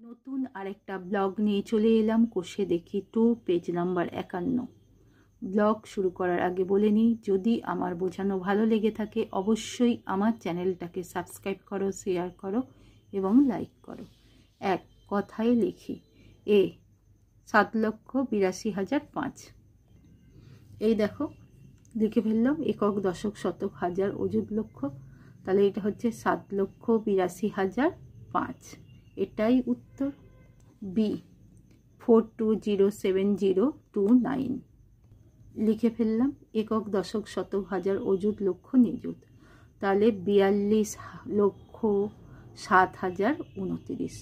নতুন আরেকটা ব্লগ নিয়ে চলে এলাম কোষে দেখি 2 পেজ নাম্বার 51। ব্লগ শুরু করার আগে বলে নিই, যদি আমার বোঝানো ভালো লেগে থাকে অবশ্যই আমার চ্যানেলটাকে সাবস্ক্রাইব করো, শেয়ার করো এবং লাইক করো। এক কথায় লিখি এ 7,82,005। এই দেখো লিখে ফেললাম একক, দশক, শতক, হাজার, অযুত, লক্ষ। তাহলে এটা হচ্ছে 7,82,005। এটাই উত্তর। বি 4207,029 লিখে ফেললাম একক, দশক, শতক, হাজার, অযুত, লক্ষ, নিযুত। তাহলে 42,07,029।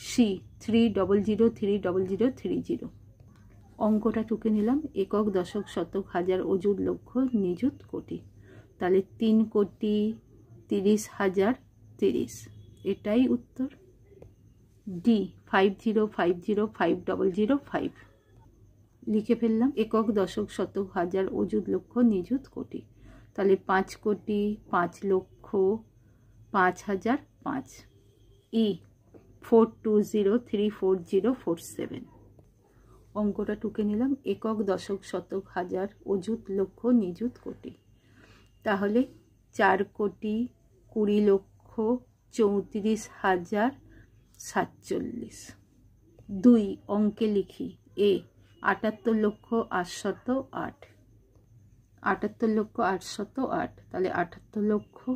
সি 300,300,30। অঙ্কটা টুকে নিলাম একক, দশক, শতক, হাজার, অযুত, লক্ষ, নিযুত, কোটি। তাহলে 3,30,30,030। এটাই উত্তর। ডি 50,50,5,005 লিখে ফেললাম একক, দশক, শতক, হাজার, অযুত, লক্ষ, নিযুত, কোটি। তাহলে 5,05,05,005। ই 420,340,47। অঙ্কটা টুকে নিলাম একক, দশক, শতক, হাজার, অযুত, লক্ষ, নিযুত, কোটি। তাহলে 4,20,34,047। 2 অঙ্কে লিখি এ 78,08,008। 78,08,008। তাহলে 78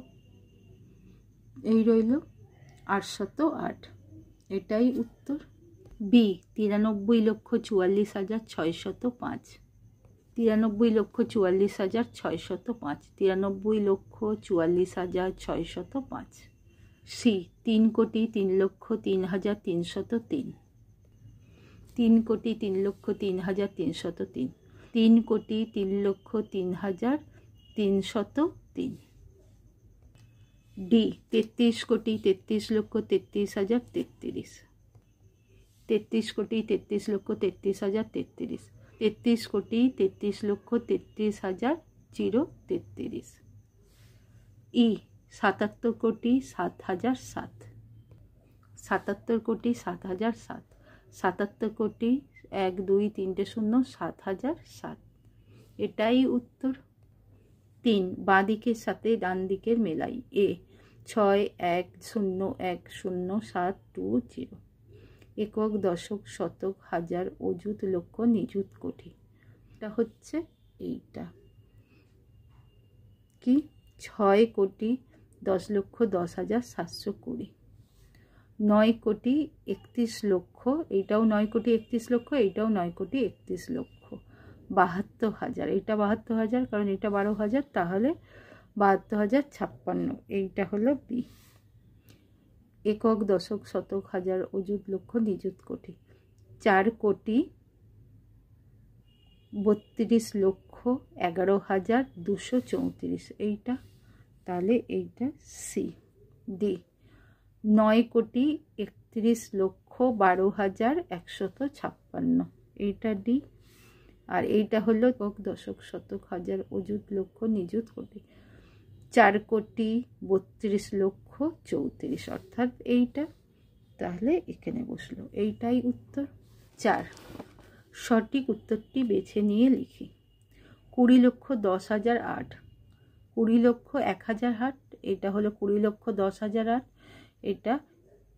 এই রইল 808। এটাই উত্তর। বি 93,44,605। 93,44,605। 93,44,605। সি 3,03,03,303। 3,03,03,303। 3,03,03,303। ডি 33,33,33,033। 33,33,33,033। 33,33,33,033। ই 77,07,007। 77,07,007। 77,1,2,3,0,7,007। এটাই উত্তর। 3 বাঁ দিকের সাথে ডান দিকের মেলাই এ 61,0,1,0,7,2,0। একক, দশক, শতক, হাজার, অযুত, লক্ষ, নিযুত, কোটি। এটা হচ্ছে এইটা কি 6,10,10,720। 9,31,00,000। এইটাও 9,31,00,000, এইটাও 9,31,00,000। 72,000। এটা 72,000 কারণ এটা 12,000, তাহলে 72,056। এইটা হলো বি। একক, দশক, শতক, হাজার, অযুত, লক্ষ, নিযুত, কোটি। 4,32,11,234। এইটা তাহলে এইটা সি। ডি 9,31,12,156। এইটা ডি। আর এইটা হলো একক, দশক, শতক, হাজার, অযুত, লক্ষ, নিযুত, কোটি। 4,32,34,034 অর্থাৎ এইটা। তাহলে এখানে বসলো। এইটাই উত্তর। 4 সঠিক উত্তরটি বেছে নিয়ে লিখি 20,10,008। 20,01,008। এটা হলো 20,10,008। এটা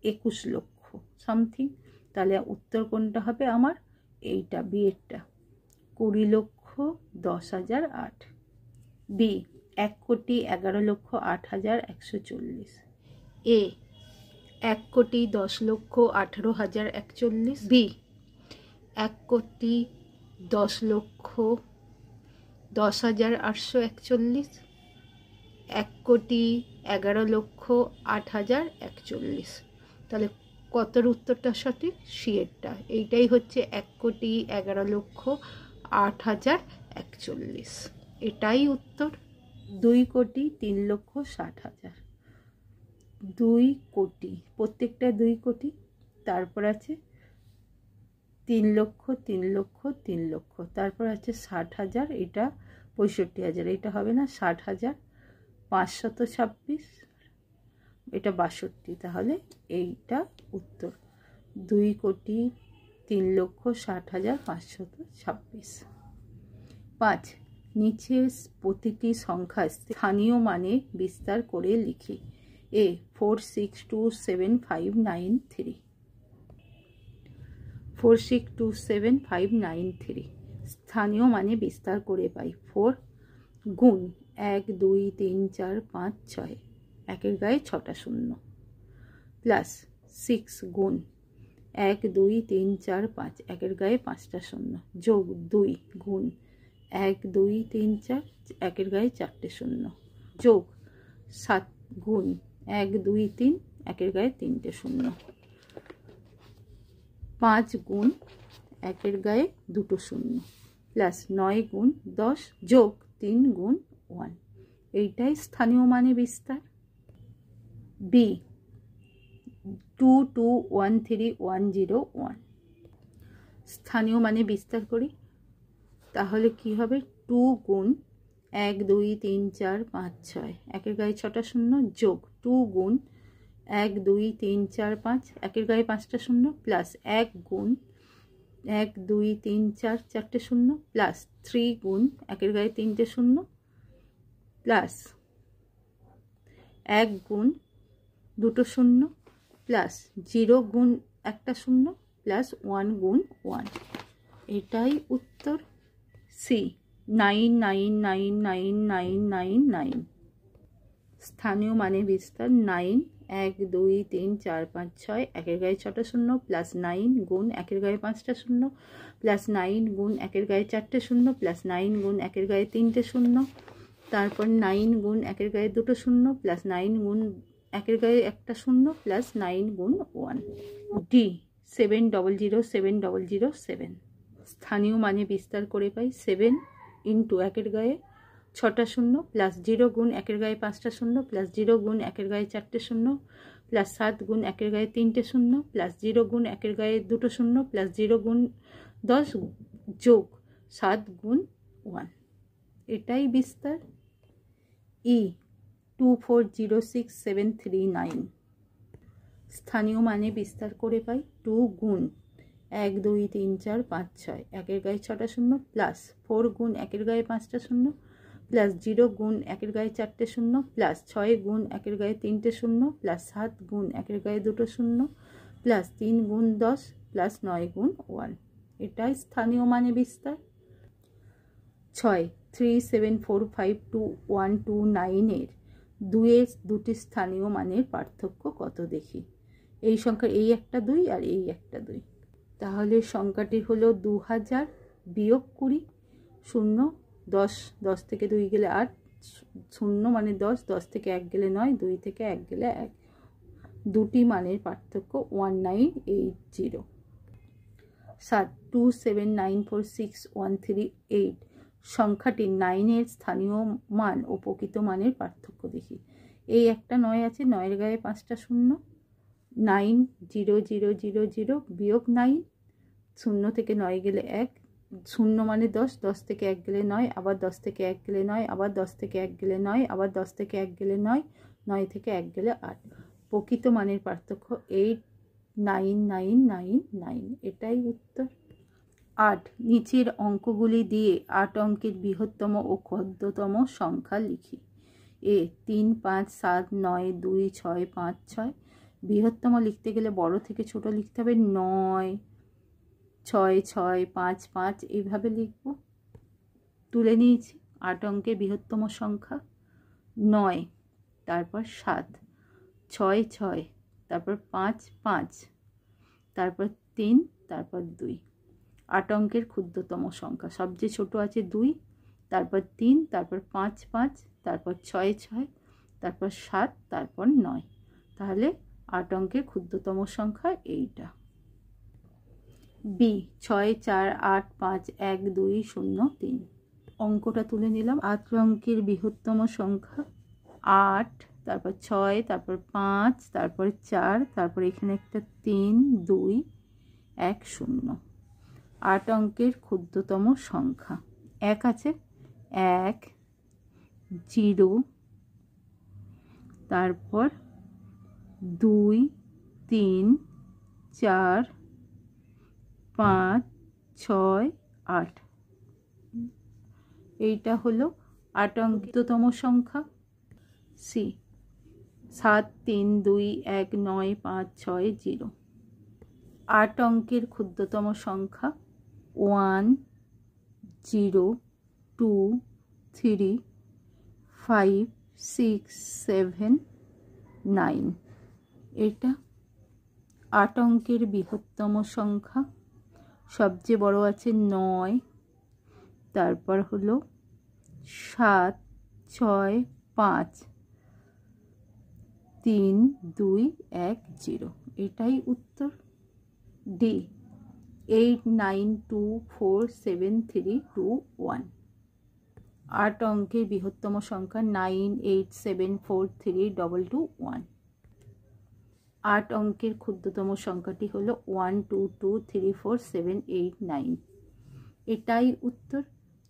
21 লক্ষ সামথিং। তাহলে উত্তর কোনটা হবে আমার? এইটা বি এরটা 20,10,008। বি 1,11,08,140। এ 1,10,18,041। বি 1,10,10,841। 1,11,08,140। তাহলে কতর উত্তরটা সঠিক? সি এরটা। এইটাই হচ্ছে 1,11,08,140। এটাই উত্তর। 2,03,60,000। 2 কোটি, প্রত্যেকটা 2 কোটি। তারপর আছে 3 লক্ষ, 3 লক্ষ, 3 লক্ষ। তারপর আছে 60,000। এটা 65,000। এটা হবে না। 60,000 526। এটা 62। তাহলে এইটা উত্তর। 2,03,60,526। 5. নিচের প্রতিটি সংখ্যা স্থানীয় মানে বিস্তার করে লিখি। A 4627,593 4627,593 স্থানীয় মানে বিস্তার করে পাই। 4 গুণ 1 2 3 4 5 6 একের গায়ে 6টা শূন্য প্লাস 6 গুণ 1 2 3 4 5 একের গায়ে 5টা শূন্য যোগ 2 গুণ 1 2 3 4 একের গায়ে 4টে শূন্য যোগ 7 গুণ 1 2 3 একের গায়ে 3টে শূন্য 5 গুণ একের গায়ে 2টো শূন্য প্লাস 9 গুণ 10 যোগ 3 গুণ 1। এইটাই স্থানীয় মানে বিস্তার। বি 2213,101 স্থানীয় মানে বিস্তার করি, তাহলে কি হবে? 2 গুণ 1 2 3 4 5 6 একের গায়ে 6টা শূন্য যোগ 2 গুণ 1 2 3 4 5 একের গায়ে 5টা শূন্য প্লাস 1 গুণ 1 2 3 4 4টে শূন্য প্লাস 3 গুণ একের গায়ে 3টে শূন্য প্লাস 1 গুণ 2টো শূন্য প্লাস 0 গুণ 1টা শূন্য প্লাস 1 গুণ 1। এটাই উত্তর। সি 9999999 স্থানীয় মানে বিস্তার। 9 1 2 3 4 5 6 একের গায়ে 6টা শূন্য প্লাস 9 গুণ একের গায়ে 5টা শূন্য প্লাস 9 গুণ একের গায়ে 4টে শূন্য প্লাস 9 গুণ একের গায়ে 3টে শূন্য, তারপর 9 গুণ একের গায়ে 2টো শূন্য প্লাস 9 গুণ একের গায়ে 1টা শূন্য প্লাস 9 গুণ 1। ডি 7007007 স্থানীয় মানে বিস্তার করে পাই। 7 ইন্টু একের গায়ে 6টা শূন্য প্লাস 0 গুণ একের গায়ে 5টা শূন্য প্লাস 0 গুণ একের গায়ে 4টে শূন্য প্লাস 7 গুণ একের গায়ে 3টে শূন্য প্লাস 0 গুণ একের গায়ে 2টো শূন্য প্লাস 0 গুণ 10 যোগ 7 গুণ 1। এটাই বিস্তার। ই 2406739 স্থানীয় মানে বিস্তার করে পাই। 2 গুণ 1 2 3 4 5 6 একের গায়ে 6টা শূন্য প্লাস 4 গুণ একের গায়ে 5টা শূন্য প্লাস 0 গুণ একের গায়ে 4টে শূন্য প্লাস 6 গুণ একের গায়ে 3টে শূন্য প্লাস 7 গুণ একের গায়ে 2টো শূন্য প্লাস 3 গুণ 10 প্লাস 9 গুণ 1। এটাই স্থানীয় মানে বিস্তার। 6 37452129 এর দুটি স্থানীয় মানের পার্থক্য কত দেখি। এই সংখ্যার এই একটা 2 আর এই একটা 2, তাহলে সংখ্যাটি হলো 2000 বিয়োগ 20 শূন্য 10 10 থেকে 2 গেলে 8 শূন্য মানে 10 10 থেকে 1 গেলে 9 2 থেকে 1 গেলে 1। দুটি মানের পার্থক্য 1980। 7 2794613 সংখ্যাটি 9 এর স্থানীয় মান ও প্রকৃত মানের পার্থক্য দেখি। এই একটা 9 আছে, 9 এর গায়ে 5টা শূন্য, 90000 বিয়োগ 9 শূন্য থেকে 9 গেলে 1 শূন্য মানে 10 10 থেকে 1 গেলে 9 আবার 10 থেকে 1 গেলে 9 আবার 10 থেকে 1 গেলে 9 আবার 10 থেকে 1 গেলে 9 9 থেকে 1 গেলে 8। প্রকৃত মানের পার্থক্য 89999। এটাই উত্তর। 8 নিচের অঙ্কগুলি দিয়ে 8 অঙ্কের বৃহত্তম ও ক্ষুদ্রতম সংখ্যা লিখি। এ 3 5 7 9 2 6 5 6 বৃহত্তম লিখতে গেলে বড় থেকে ছোট লিখতে হবে। 9 6 6 5 5 এইভাবে লিখব। তুলে নিয়েছি 8 অঙ্কের বৃহত্তম সংখ্যা 9, তারপর 7 6 6 তারপর 5 5 তারপর 3 তারপর 2। 8 অঙ্কের ক্ষুদ্রতম সংখ্যা সবচেয়ে ছোট আছে 2, তারপর 3 তারপর 5 5 তারপর 6 6 তারপর 7 তারপর 9। তাহলে 8 অঙ্কের ক্ষুদ্রতম সংখ্যা এইটা। বি 6 4 8 5 1 2 0 3 অঙ্কটা তুলে নিলাম। 8 অঙ্কের বৃহত্তম সংখ্যা 8, তারপর 6 তারপর 5 তারপর 4 তারপর এখানে একটা 3 2 1 0। 8 অঙ্কের ক্ষুদ্রতম সংখ্যা 1 আছে, 1 0 তারপর 2 3 4 5 6 8। এইটা হলো 8 অঙ্কিততম সংখ্যা। সি 7 3 2 1 9 5 6 0। 8 অঙ্কের ক্ষুদ্রতম সংখ্যা 1 0 2 3 5 6 7 9। এটা 8 অঙ্কের বৃহত্তম সংখ্যা, সবচেয়ে বড় আছে 9, তারপর হলো 7 6 5 3 2 1 0। এটাই উত্তর। ডি 8 9 2 4 7 3 2 1। 8 অঙ্কের বৃহত্তম সংখ্যা 9 8 7 4 3 2 2 1। 8 অঙ্কের ক্ষুদ্রতম সংখ্যাটি হলো 1 2 2 3 4 7 8 9। এটাই উত্তর।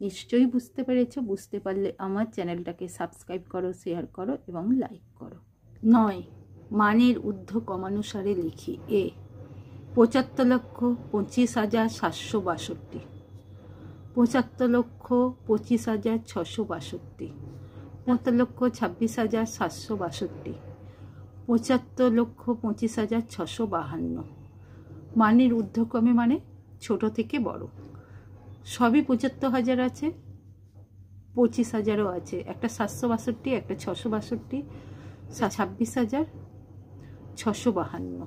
নিশ্চয়ই বুঝতে পেরেছো। বুঝতে পারলে আমার চ্যানেলটাকে সাবস্ক্রাইব করো, শেয়ার করো এবং লাইক করো। 9 মানের ঊর্ধ্বক্রমানুসারে লিখি। এ 75,25,762, 75,25,662, 75,26,762, 75,25,652। মানের ঊর্ধ্বক্রমে মানে ছোট থেকে বড়। সবই 75,000 আছে, 25,000ও আছে, একটা 762, একটা 662, 26,652।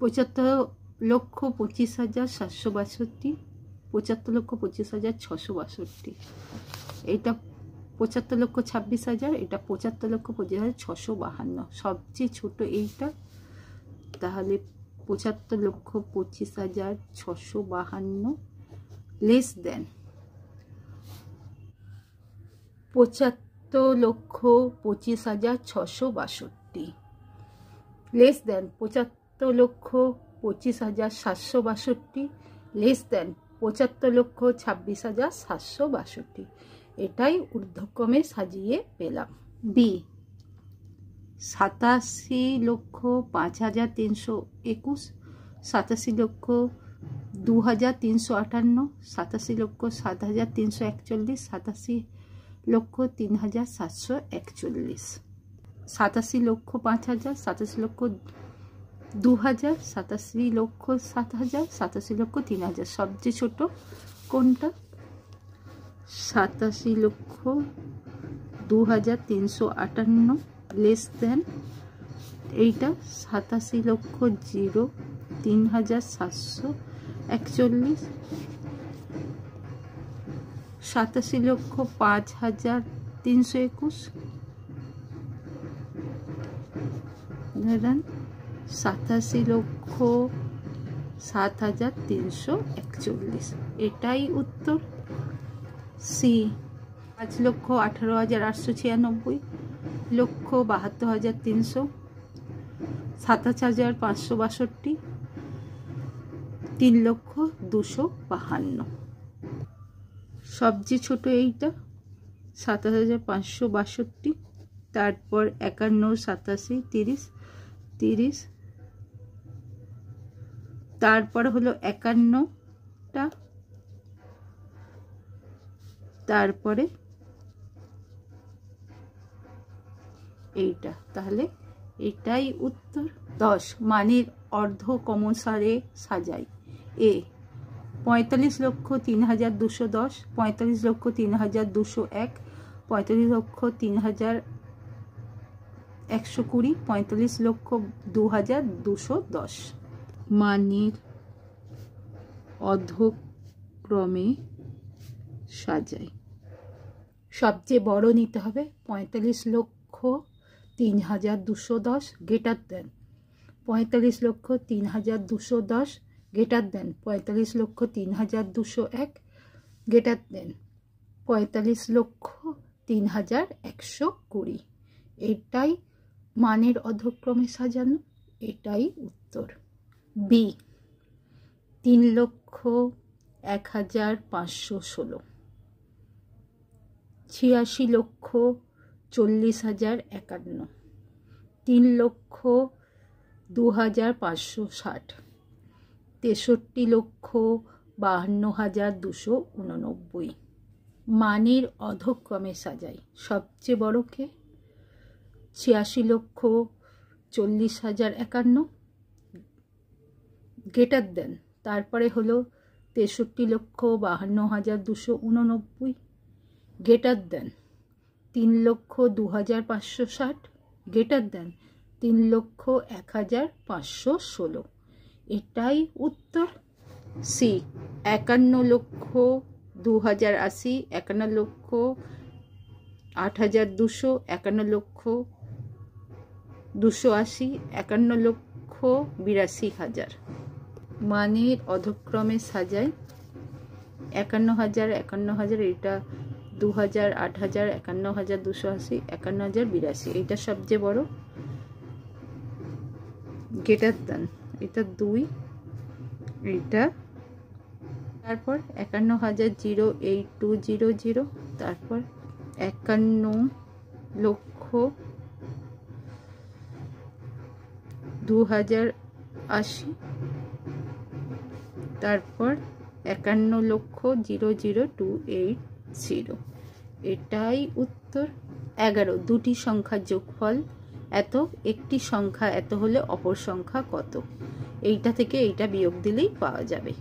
75,25,762, 75,25,662। এইটা 75,26,000, এটা 75,25,652। সবচেয়ে ছোট এইটা, তাহলে 75,25,652 less than 75,25,662, less than 75,25,762, less than 75,26,762। এটাই ঊর্ধ্বক্রমে সাজিয়ে পেলাম। বি 87,05,321, 87,02,358, 87,07,341, 87,03,741, 87,05,000, 87,02,000, 87,07,000, 87,03,000। সবচেয়ে ছোট কোনটা? 87,02,358 লেস দেন এইটা 87,03,741, 87,05,321, 87,07,341। এটাই উত্তর। সি 5,18,896, 1,72,300, 27,562, 3,252। সবচেয়ে ছোট এইটা 27,562, তারপর 51, 87, 30, 30, তারপর হলো 51টা, তারপরে এইটা। তাহলে এটাই উত্তর। 10 মানের অর্ধক্রমানুসারে সাজাই। এ 45,03,210, 45,03,201, 45,03,120, 45,02,210। মানের অর্ধক্রমে সাজাই। সবচেয়ে বড় নিতে হবে 45,03,210 greater than 45,03,210 greater than 45,03,201 greater than 45,03,120। এটাই মানের অর্ধক্রমে সাজানো। এটাই উত্তর। বি 3,01,516, 86,40,51, 3,02,560, 63,52,289। মানের অধক্রমে সাজাই। সবচেয়ে বড়কে 86,40,051। গেটার দেন, তারপরে হলো 63,52,289। গেটার দেন 3,02,560। গেটার দেন 3,01,516। এটাই উত্তর। সি 51,02,080, 51,08,200, 51,280, 51,82,000। মানের অধক্রমে সাজাই। 51,000, 51,000, এটা 2,000, 8,000, 51,280, 51,082। এটা সবচেয়ে বড়। গেটার দেন, এটা 2, এটা তারপর 51,008,200, তারপর 51,02,080, তারপর 51,00,280। এটাই উত্তর। 11 দুটি সংখ্যার যোগফল এত, একটি সংখ্যা এত হলে অপর সংখ্যা কত? এইটা থেকে এইটা বিয়োগ দিলেই পাওয়া যাবে।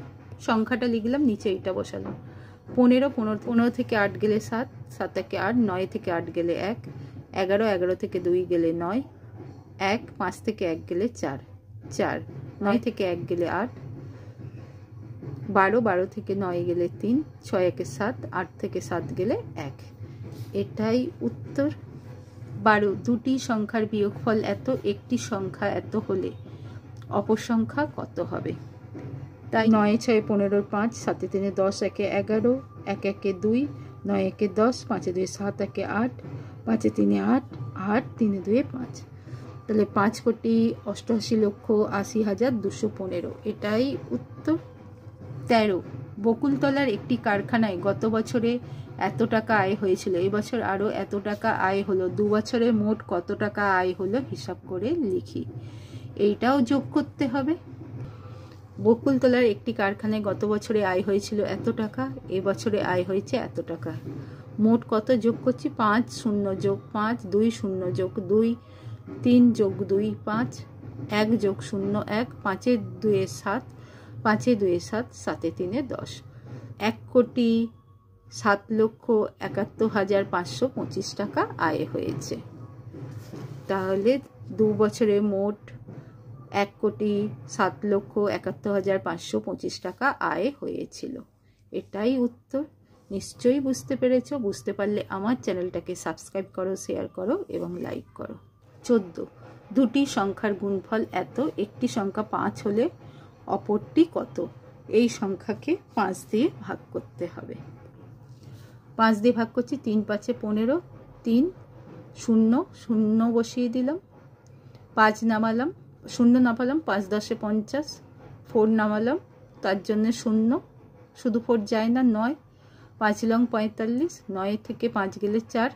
সংখ্যাটা লিখলাম, নিচে এইটা বসালাম। 15, 15 থেকে 8 গেলে 7, 7 থেকে 8, 9 থেকে 8 গেলে 1, 11, 11 থেকে 2 গেলে 9, 1, 5 থেকে 1 গেলে 4, 4, 9 থেকে 1 গেলে 8, 12, 12 থেকে 9 গেলে 3, 6 একে 7, 8 থেকে 7 গেলে 1। এটাই উত্তর। 12 দুটি সংখ্যার বিয়োগফল এত, একটি সংখ্যা এত হলে অপর সংখ্যা কত হবে? তাই 9 6 15 5, 7 3 10, 1 11, 1 1 2, 9 1 10, 5 2 7, 1 8, 5 3 8, 8 3 2 5। তাহলে 5,88,80,215। এটাই উত্তর। 13 বকুলতলার একটি কারখানায় গত বছরে এত টাকা আয় হয়েছিল, এবছর আরও এত টাকা আয় হলো, 2 বছরে মোট কত টাকা আয় হলো হিসাব করে লিখি। এইটাও যোগ করতে হবে। বকুলতলার একটি কারখানায় গত বছরে আয় হয়েছিল এত টাকা, এবছরে আয় হয়েছে এত টাকা। মোট কত যোগ করছি? 5 0 যোগ 5, 2 0 যোগ 2, 3 যোগ 2 5, 1 যোগ 0 1, 5 2 7, 5 2 7, 7 3 10। 1,07,71,525 টাকা আয় হয়েছে। তাহলে 2 বছরে মোট 1,07,71,525 টাকা আয় হয়েছিল। এটাই উত্তর। নিশ্চয়ই বুঝতে পেরেছো। বুঝতে পারলে আমার চ্যানেলটাকে সাবস্ক্রাইব করো, শেয়ার করো এবং লাইক করো। 14 দুটি সংখ্যার গুণফল এত, একটি সংখ্যা 5 হলে অপরটি কত? এই সংখ্যাকে 5 দিয়ে ভাগ করতে হবে। 5 দিয়ে ভাগ করছি। 3 5 15, 3 0 0 বসিয়ে দিলাম, 5 নামালাম, 0 নামালাম, 5 10 50, 4 নামালাম, তার জন্য 0, শুধু 4 যায় না, 9, 5 লং 45, 9 থেকে 5 গেলে 4,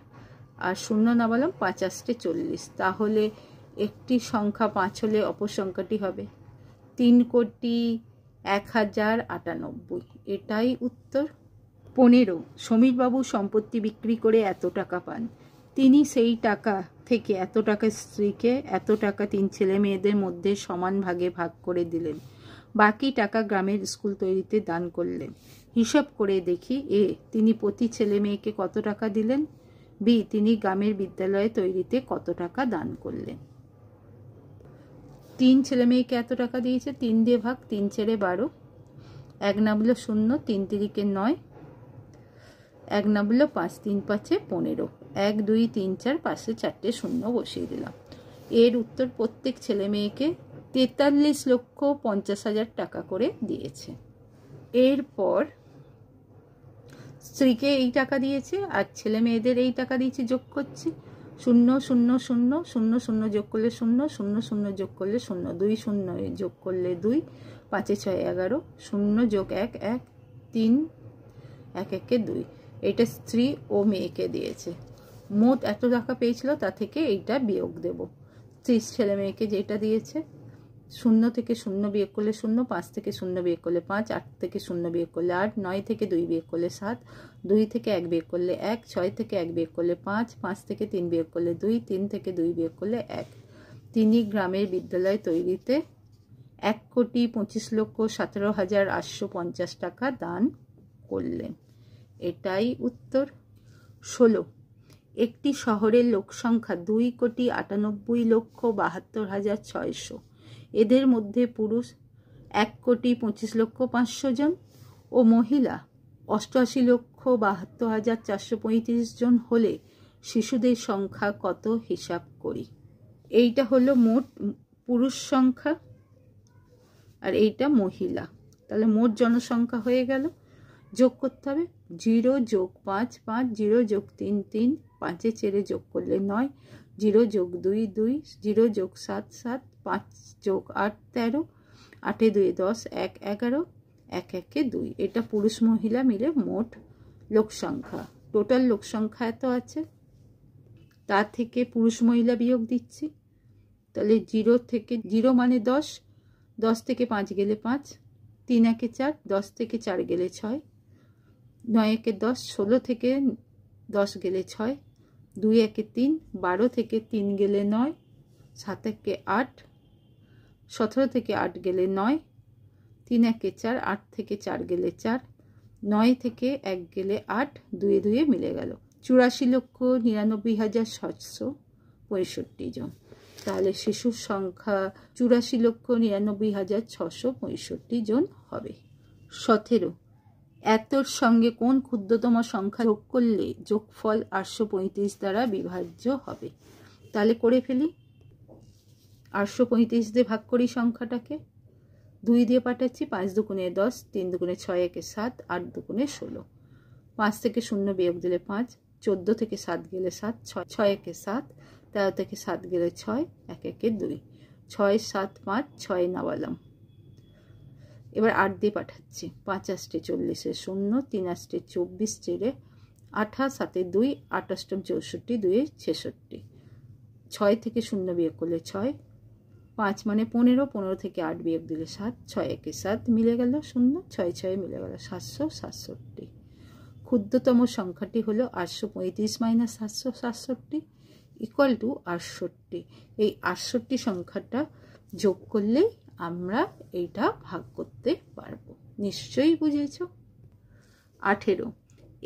আর 0 নামালাম, 5 8 40। তাহলে একটি সংখ্যা 5 হলে অপর সংখ্যাটি হবে 3,01,098। এটাই উত্তর। 15 সমীরবাবু সম্পত্তি বিক্রি করে এত টাকা পান, তিনি সেই টাকা থেকে এত টাকা স্ত্রীকে, এত টাকা 3 ছেলে মেয়েদের মধ্যে সমান ভাগে ভাগ করে দিলেন, বাকি টাকা গ্রামের স্কুল তৈরিতে দান করলেন। হিসাব করে দেখি, এ তিনি প্রতি ছেলে মেয়েকে কত টাকা দিলেন, বি তিনি গ্রামের বিদ্যালয় তৈরিতে কত টাকা দান করলেন। 3 ছেলে মেয়েকে এত টাকা দিয়েছে, 3 দিয়ে ভাগ, 3 ছেড়ে 12, 1 নামলো 0, 3 তিরিকে 9, 1 নামলো 5, 3 5 15, 1 2 3 4, পাশে 4টে 0 বসিয়ে দিলাম। এর উত্তর প্রত্যেক ছেলে মেয়েকে 43,50,000 টাকা করে দিয়েছে। এরপর স্ত্রীকে এই টাকা দিয়েছে আর ছেলে মেয়েদের এই টাকা দিয়েছে, যোগ করছি। 0 0 0 0 0 যোগ করলে 0 0 0 যোগ করলে 0, 2 0 যোগ করলে 2, 5 6 11, 0 যোগ 1 1, 3 1 1 2। এটা স্ত্রী ও মেয়েকে দিয়েছে। মোট এত টাকা পেয়েছিল, তা থেকে এইটা বিয়োগ দেব। স্ত্রী ছেলে মেয়েকে যেটা দিয়েছে शून्य থেকে শূন্য বিয়োগ করলে শূন্য, 5 থেকে শূন্য বিয়োগ করলে 5, 8 থেকে শূন্য বিয়োগ করলে 8, 9 থেকে 2 বিয়োগ করলে 7, 2 থেকে 1 বিয়োগ করলে 1, 6 থেকে 1 বিয়োগ করলে 5, 5 থেকে 3 বিয়োগ করলে 2, 3 থেকে 2 বিয়োগ করলে 1। তিনি গ্রামের বিদ্যালয় তৈরিতে 1,25,17,850 টাকা দান করলেন। এটাই উত্তর। 16, একটি শহরের লোকসংখ্যা 2,98,72,600। এদের মধ্যে পুরুষ 1,25,05,000 জন ও মহিলা 88,72,435 জন হলে শিশুদের সংখ্যা কত হিসাব করি। এইটা হলো মোট পুরুষ সংখ্যা আর এইটা মহিলা। তাহলে মোট জনসংখ্যা হয়ে গেল। যোগ করতে হবে 0 + 5 5, 0 + 3 3, 5 চেরে যোগ করলে 9, 0 + 2 2, 0 + 7 7, 5 + 8 13, 8 2 10, 1 11, 1 1 2। এটা পুরুষ মহিলা মিলে মোট লোক সংখ্যা। টোটাল লোক সংখ্যা এত আছে, তার থেকে পুরুষ মহিলা বিয়োগ দিচ্ছি। তাহলে 0 থেকে 0 মানে 10, 10 থেকে 5 গেলে 5, 3 1 4, 10 থেকে 4 গেলে 6, 9 1 10, 16 থেকে 10 গেলে 6, 2 1 3, 12 থেকে 3 গেলে 9, 7 1 8, 17 থেকে 8 গেলে 9, 3 1 4, 8 থেকে 4 গেলে 4, 9 থেকে 1 গেলে 8, 2 2 মিলে গেল 84,99,765 জন। তাহলে শিশুর সংখ্যা 84,99,665 জন হবে। 17, এতর সঙ্গে কোন ক্ষুদ্রতম সংখ্যা যোগ করলে যোগফল 835 দ্বারা বিভাজ্য হবে। তাহলে করে ফেলি। 835 দিয়ে ভাগ করি সংখ্যাটাকে। 2 দিয়ে পাঠাচ্ছি, 5 দুগুণে 10, 3 দুগুণে 6 1 7, 8 দুগুণে 16, 5 থেকে 0 বিয়োগ দিলে 5, 14 থেকে 7 গেলে 7, 6 1 7, 13 থেকে 7 গেলে 6, 1 1 2, 6 7 5, 6 নামালাম। এবার 8 দিয়ে পাঠাচ্ছি, 5 8 40 0, 3 8 24 চেরে 28, 7 2, 28 64, 2 66, 6 থেকে 0 বিয়োগ করলে 6, 5 মানে 15, 15 থেকে 8 বিয়োগ দিলে 7, 6 1 7 মিলে গেল 0, 6 6 মিলে গেল 767। ক্ষুদ্রতম সংখ্যাটি হলো 835 - 767 ইকুয়াল টু 68। এই 68 সংখ্যাটা যোগ করলেই আমরা এইটা ভাগ করতে পারবো। নিশ্চয়ই বুঝেছ। 18,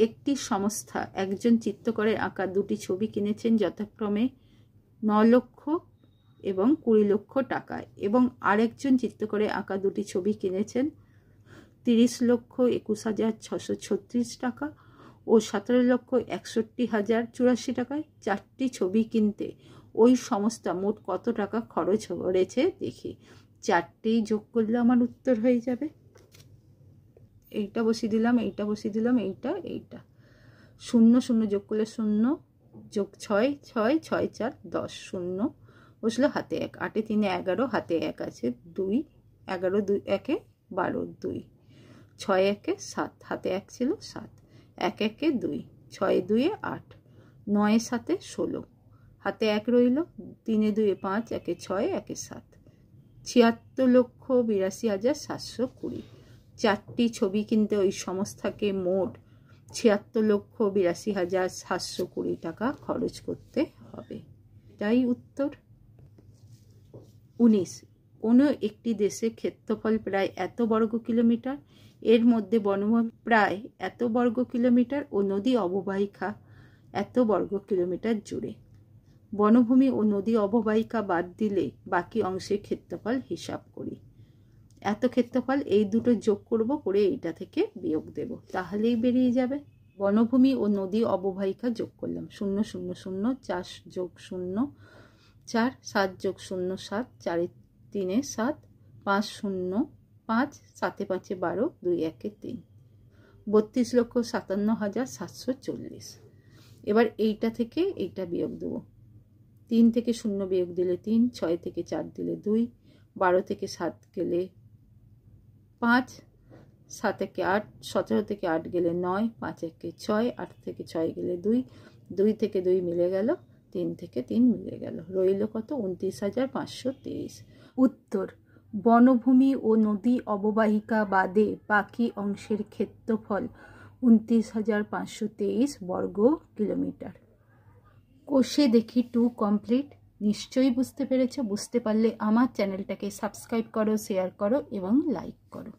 একটি সংস্থা একজন চিত্রকরের আঁকা দুটি ছবি কিনেছেন যথাক্রমে 9 লক্ষ এবং 20 লক্ষ টাকায়, এবং আরেকজন চিত্রকরের আঁকা দুটি ছবি কিনেছেন 30,21,636 টাকা ও 17,61,084 টাকায়। 4টি ছবি কিনতে ওই সংস্থা মোট কত টাকা খরচ করেছে দেখি। 4টেই যোগ করলে আমার উত্তর হয়ে যাবে। এইটা বসিয়ে দিলাম, এইটা বসিয়ে দিলাম, এইটা 0 0 যোগ করলে 0 যোগ 6 6 6 4 10, 0 বসলো হাতে 1, 8 3 11, হাতে 1 আছে 2, 11 2 1 12, 2 6 1 7, হাতে 1 ছিল 7, 1 1 2, 6 2 8, 9 7 16, হাতে 1 রইল, 3 2 5, 1 6, 1 7, 76,82,720। 4টি ছবি কিনতে ওই সংস্থাকে মোট 76,82,720 টাকা খরচ করতে হবে। এটাই উত্তর। 19, কোনো একটি দেশের ক্ষেত্রফল প্রায় এত বর্গ কিলোমিটার, এর মধ্যে বনভূমি প্রায় এত বর্গ কিলোমিটার ও নদী অববাহিকা এত বর্গ কিলোমিটার জুড়ে। বনভূমি ও নদী অববাহিকা বাদ দিলে বাকি অংশের ক্ষেত্রফল হিসাব করি। এত ক্ষেত্রফল এই দুটো যোগ করব, করে এইটা থেকে বিয়োগ দেব, তাহলেই বেরিয়ে যাবে। বনভূমি ও নদী অববাহিকা যোগ করলাম, 0 0 0, 4 যোগ 0 4, 7 যোগ 0 7, 4 3 7, 5 0 5, 7 5 12, 2 1 3, 32,57,740। এবার এইটা থেকে এইটা বিয়োগ দেবো। 3 থেকে 0 বিয়োগ দিলে 3, 6 থেকে 4 দিলে 2, 12 থেকে 7 গেলে 5, 7 1 8, 17 থেকে 8 গেলে 9, 5 1 6, 8 থেকে 6 গেলে 2, 2 থেকে 2 মিলে গেল, 3 থেকে 3 মিলে গেল, রইল কত 29,530। উত্তর বনভূমি ও নদী অববাহিকা বাদে বাকি অংশের ক্ষেত্রফল 29,523 বর্গ কিলোমিটার। কষে দেখি 2 কমপ্লিট। নিশ্চয়ই বুঝতে পেরেছো। বুঝতে পারলে আমার চ্যানেলটাকে সাবস্ক্রাইব করো, শেয়ার করো এবং লাইক করো।